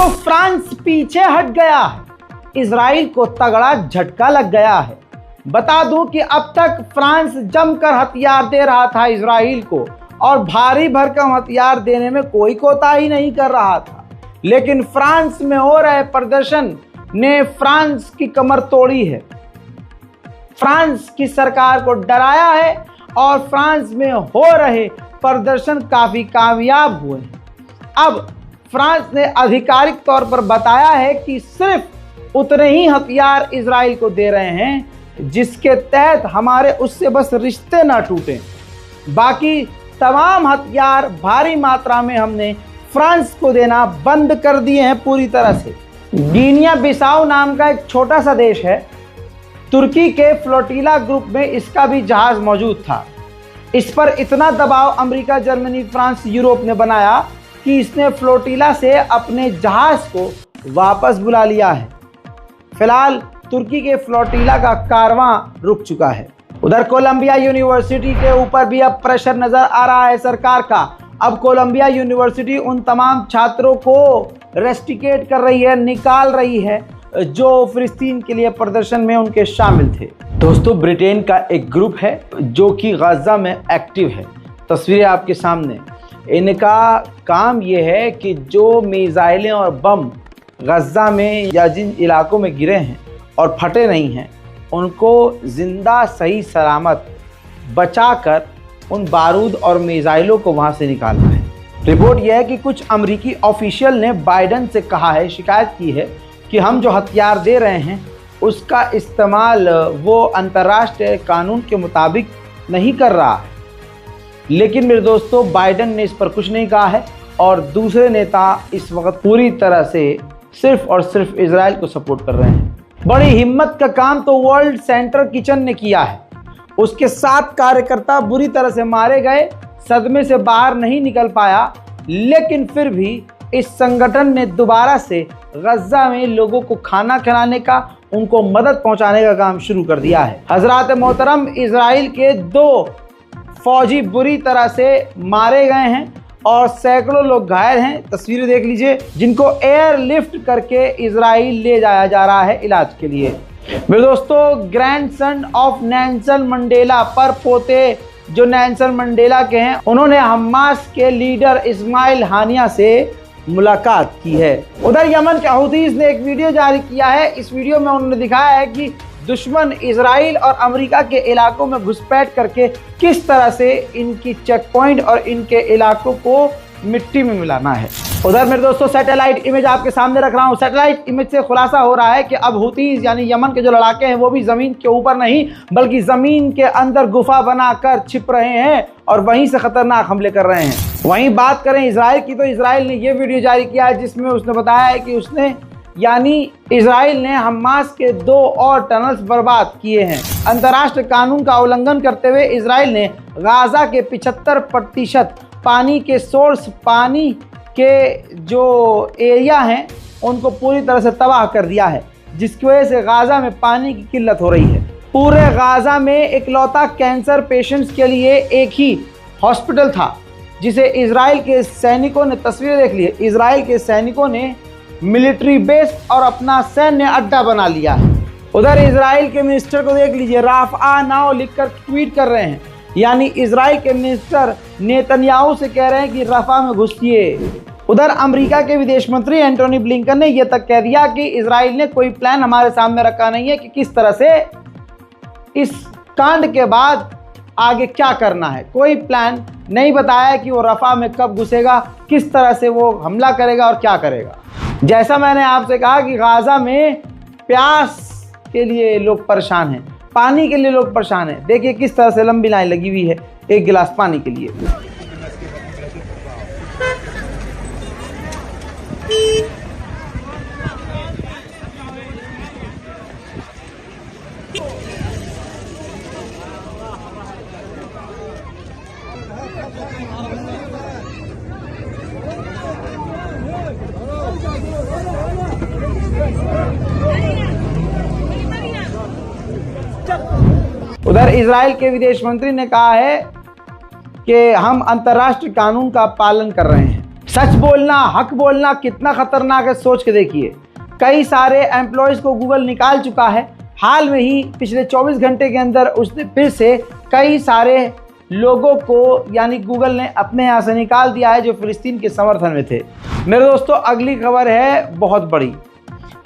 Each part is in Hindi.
तो फ्रांस पीछे हट गया है, इजराइल को तगड़ा झटका लग गया है। बता दूं कि अब तक फ्रांस जमकर हथियार दे रहा था इजराइल को और भारी भरकम हथियार देने में कोई कोताही नहीं कर रहा था, लेकिन फ्रांस में हो रहे प्रदर्शन ने फ्रांस की कमर तोड़ी है, फ्रांस की सरकार को डराया है और फ्रांस में हो रहे प्रदर्शन काफी कामयाब हुए हैं। अब फ्रांस ने आधिकारिक तौर पर बताया है कि सिर्फ उतने ही हथियार इजराइल को दे रहे हैं जिसके तहत हमारे उससे बस रिश्ते ना टूटें, बाकी तमाम हथियार भारी मात्रा में हमने फ्रांस को देना बंद कर दिए हैं पूरी तरह से। गिनिया बिसाऊ नाम का एक छोटा सा देश है, तुर्की के फ्लोटिला ग्रुप में इसका भी जहाज मौजूद था। इस पर इतना दबाव अमेरिका, जर्मनी, फ्रांस, यूरोप ने बनाया कि इसने फ्लोटिला से अपने जहाज को वापस बुला लिया है। फिलहाल तुर्की के फ्लोटिला का कारवां रुक चुका है। उधर कोलंबिया यूनिवर्सिटी के ऊपर भी अब प्रेशर नजर आ रहा है सरकार का। अब कोलंबिया यूनिवर्सिटी उन तमाम छात्रों को रेस्टिकेट कर रही है, निकाल रही है जो फिलिस्तीन के लिए प्रदर्शन में उनके शामिल थे। दोस्तों, ब्रिटेन का एक ग्रुप है जो कि गाजा में एक्टिव है। तस्वीरें आपके सामने। इनका काम यह है कि जो मिसाइलें और बम गाजा में या जिन इलाकों में गिरे हैं और फटे नहीं हैं, उनको जिंदा सही सलामत बचाकर उन बारूद और मिसाइलों को वहां से निकालना है। रिपोर्ट यह है कि कुछ अमेरिकी ऑफिशियल ने बाइडन से कहा है, शिकायत की है कि हम जो हथियार दे रहे हैं उसका इस्तेमाल वो अंतर्राष्ट्रीय कानून के मुताबिक नहीं कर रहा है। लेकिन मेरे दोस्तों, बाइडन ने इस पर कुछ नहीं कहा है और दूसरे नेता इस वक्त पूरी तरह से सिर्फ और सिर्फ इजराइल को सपोर्ट कर रहे हैं। बड़ी हिम्मत का काम तो वर्ल्ड सेंट्रल किचन ने किया है। उसके 7 कार्यकर्ता बुरी तरह से मारे गए, सदमे से बाहर नहीं निकल पाया, लेकिन फिर भी इस संगठन ने दोबारा से गजा में लोगों को खाना खिलाने का, उनको मदद पहुंचाने का काम शुरू कर दिया है। हजरात मोहतरम, इजराइल के 2 फौजी बुरी तरह से मारे गए हैं और सैकड़ों लोग घायल हैं। तस्वीरें देख लीजिए, जिनको एयरलिफ्ट करके इजराइल ले जाया जा रहा है इलाज के लिए। मेरे दोस्तों, ग्रैंडसन ऑफ नेल्सन मंडेला, पर पोते जो नेल्सन मंडेला के हैं, उन्होंने हमास के लीडर इस्माइल हानिया से मुलाकात की है। उधर यमन के हूतीज ने एक वीडियो जारी किया है। इस वीडियो में उन्होंने दिखाया है कि दुश्मन इजराइल और अमेरिका के इलाकों में घुसपैठ करके किस तरह से इनकी चेक पॉइंट और इनके इलाकों को मिट्टी में मिलाना है। उधर मेरे दोस्तों, सैटेलाइट इमेज आपके सामने रख रहा हूँ। सैटेलाइट इमेज से खुलासा हो रहा है कि अब हूतीज यानी यमन के जो लड़ाके हैं वो भी जमीन के ऊपर नहीं बल्कि जमीन के अंदर गुफा बनाकर छिप रहे हैं और वहीं से खतरनाक हमले कर रहे हैं। वहीं बात करें इजराइल की, तो इजराइल ने ये वीडियो जारी किया है जिसमें उसने बताया है कि उसने यानी इजराइल ने हमास के 2 और टनल्स बर्बाद किए हैं। अंतर्राष्ट्रीय कानून का उल्लंघन करते हुए इजराइल ने गाजा के 75% पानी के सोर्स, पानी के जो एरिया हैं उनको पूरी तरह से तबाह कर दिया है, जिसकी वजह से गाजा में पानी की किल्लत हो रही है। पूरे गाजा में इकलौता कैंसर पेशेंट्स के लिए एक ही हॉस्पिटल था जिसे इजराइल के सैनिकों ने, तस्वीरें देख ली, इजराइल के सैनिकों ने मिलिट्री बेस और अपना सैन्य अड्डा बना लिया है। उधर इजराइल के मिनिस्टर को देख लीजिए, राफा नाउ लिखकर ट्वीट कर रहे हैं, यानी इजराइल के मिनिस्टर नेतन्याहू से कह रहे हैं कि रफा में घुसिए। उधर अमेरिका के विदेश मंत्री एंटोनी ब्लिंकन ने यह तक कह दिया कि इजराइल ने कोई प्लान हमारे सामने रखा नहीं है कि किस तरह से इस कांड के बाद आगे क्या करना है। कोई प्लान नहीं बताया कि वो रफा में कब घुसेगा, किस तरह से वो हमला करेगा और क्या करेगा। जैसा मैंने आपसे कहा कि गाजा में प्यास के लिए लोग परेशान हैं, पानी के लिए लोग परेशान हैं। देखिए किस तरह से लंबी लाइन लगी हुई है एक गिलास पानी के लिए। उधर इजराइल के विदेश मंत्री ने कहा है कि हम अंतर्राष्ट्रीय कानून का पालन कर रहे हैं। सच बोलना, हक बोलना कितना खतरनाक है सोच के देखिए। कई सारे एम्प्लॉयज़ को गूगल निकाल चुका है। हाल में ही पिछले 24 घंटे के अंदर उसने फिर से कई सारे लोगों को यानी गूगल ने अपने यहाँ से निकाल दिया है जो फ़िलिस्तीन के समर्थन में थे। मेरे दोस्तों, अगली खबर है बहुत बड़ी।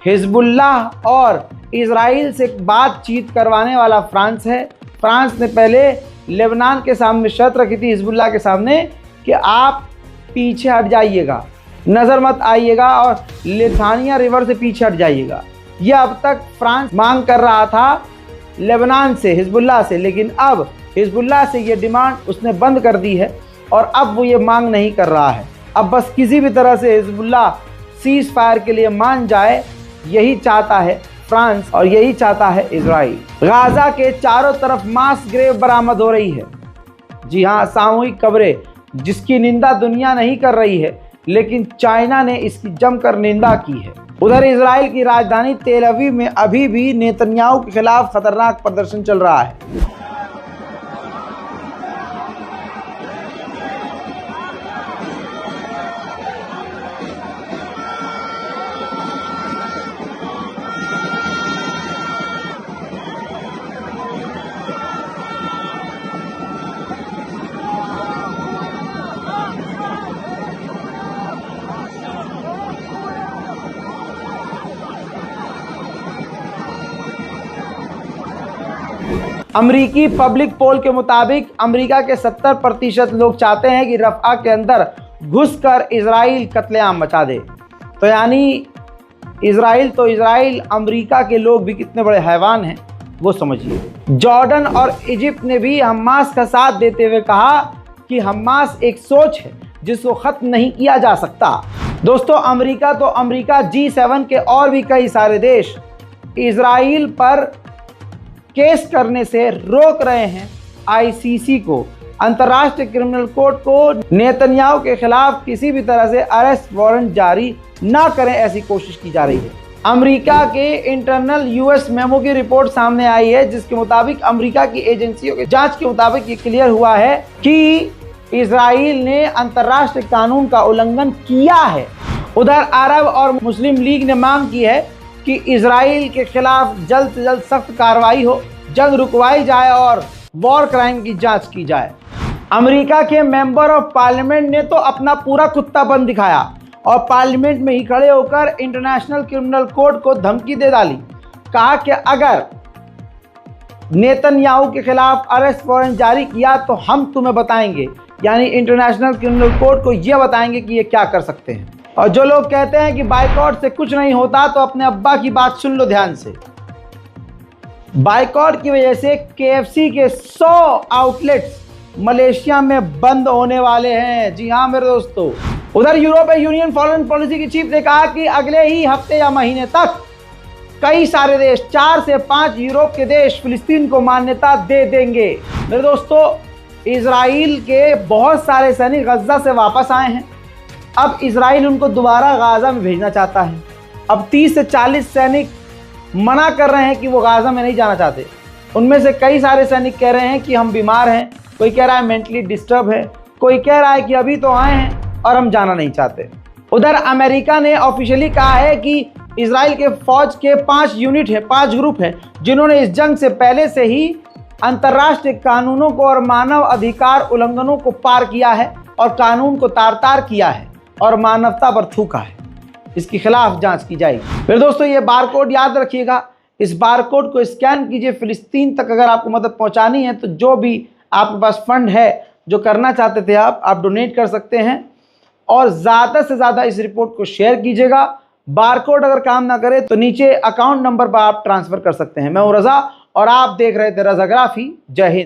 हिजबुल्लाह और इजराइल से बातचीत करवाने वाला फ्रांस है। फ्रांस ने पहले लेबनान के सामने शर्त रखी थी, हिजबुल्लाह के सामने, कि आप पीछे हट जाइएगा, नज़र मत आइएगा और लिथानिया रिवर से पीछे हट जाइएगा। यह अब तक फ्रांस मांग कर रहा था लेबनान से, हिजबुल्लाह से, लेकिन अब हिजबुल्लाह से ये डिमांड उसने बंद कर दी है और अब वो ये मांग नहीं कर रहा है। अब बस किसी भी तरह से हिजबुल्लाह सीज़ फायर के लिए मान जाए, यही चाहता है फ्रांस और यही चाहता है इजराइल। गाज़ा के चारों तरफ मास ग्रेव बरामद हो रही है। जी हाँ, सामूहिक कब्रें, जिसकी निंदा दुनिया नहीं कर रही है, लेकिन चाइना ने इसकी जमकर निंदा की है। उधर इजराइल की राजधानी तेल अवीव में अभी भी नेतन्याहू के खिलाफ खतरनाक प्रदर्शन चल रहा है। अमरीकी पब्लिक पोल के मुताबिक अमेरिका के 70% लोग चाहते हैं कि रफ़ा के अंदर घुसकर इजराइल कत्लेआम मचा दे। तो यानी इजराइल, अमेरिका के लोग भी कितने बड़े हैवान हैं वो समझिए। जॉर्डन और इजिप्ट ने भी हमास का साथ देते हुए कहा कि हमास एक सोच है जिसको ख़त्म नहीं किया जा सकता। दोस्तों, अमेरिका G7 के और भी कई सारे देश इजराइल पर केस करने से रोक रहे हैं। ICC को, अंतर्राष्ट्रीय क्रिमिनल कोर्ट को नेतन्याहू के खिलाफ किसी भी तरह से अरेस्ट वारंट जारी ना करें, ऐसी कोशिश की जा रही है। अमेरिका के इंटरनल US मेमो की रिपोर्ट सामने आई है, जिसके मुताबिक अमेरिका की एजेंसियों के जांच के मुताबिक ये क्लियर हुआ है कि इजराइल ने अंतर्राष्ट्रीय कानून का उल्लंघन किया है। उधर अरब और मुस्लिम लीग ने मांग की है कि इजराइल के खिलाफ जल्द से जल्द सख्त कार्रवाई हो, जंग रुकवाई जाए और वॉर क्राइम की जांच की जाए। अमेरिका के मेंबर ऑफ पार्लियामेंट ने तो अपना पूरा कुत्तापन दिखाया और पार्लियामेंट में ही खड़े होकर इंटरनेशनल क्रिमिनल कोर्ट को धमकी दे डाली। कहा कि अगर नेतन्याहू के खिलाफ अरेस्ट वारंट जारी किया तो हम तुम्हें बताएंगे, यानी इंटरनेशनल क्रिमिनल कोर्ट को यह बताएंगे कि ये क्या कर सकते हैं। और जो लोग कहते हैं कि बाइकॉट से कुछ नहीं होता, तो अपने अब्बा की बात सुन लो ध्यान से। बाइकॉट की वजह से KFC के 100 आउटलेट्स मलेशिया में बंद होने वाले हैं। जी हाँ मेरे दोस्तों। उधर यूरोपीय यूनियन फॉरेन पॉलिसी की चीफ ने कहा कि अगले ही हफ्ते या महीने तक कई सारे देश, 4 से 5 यूरोप के देश फिलिस्तीन को मान्यता दे देंगे। मेरे दोस्तों, इजराइल के बहुत सारे सैनिक गजा से वापस आए हैं। अब इजराइल उनको दोबारा गाज़ा में भेजना चाहता है। अब 30 से 40 सैनिक मना कर रहे हैं कि वो गाज़ा में नहीं जाना चाहते। उनमें से कई सारे सैनिक कह रहे हैं कि हम बीमार हैं, कोई कह रहा है मेंटली डिस्टर्ब है, कोई कह रहा है कि अभी तो आए हैं और हम जाना नहीं चाहते। उधर अमेरिका ने ऑफिशियली कहा है कि इजराइल के फौज के 5 यूनिट है, 5 ग्रुप है, जिन्होंने इस जंग से पहले से ही अंतर्राष्ट्रीय कानूनों को और मानव अधिकार उल्लंघनों को पार किया है और कानून को तार-तार किया है और मानवता पर थूका है। इसके खिलाफ जांच की जाएगी। फिर दोस्तों, ये बारकोड याद रखिएगा, इस बारकोड को स्कैन कीजिए। फिलिस्तीन तक अगर आपको मदद पहुंचानी है तो जो भी आपके पास फंड है, जो करना चाहते थे आप डोनेट कर सकते हैं और ज़्यादा से ज़्यादा इस रिपोर्ट को शेयर कीजिएगा। बारकोड अगर काम ना करे तो नीचे अकाउंट नंबर पर आप ट्रांसफ़र कर सकते हैं। मैं हूँ रज़ा और आप देख रहे थे रज़ाग्राफी। जय हिंद।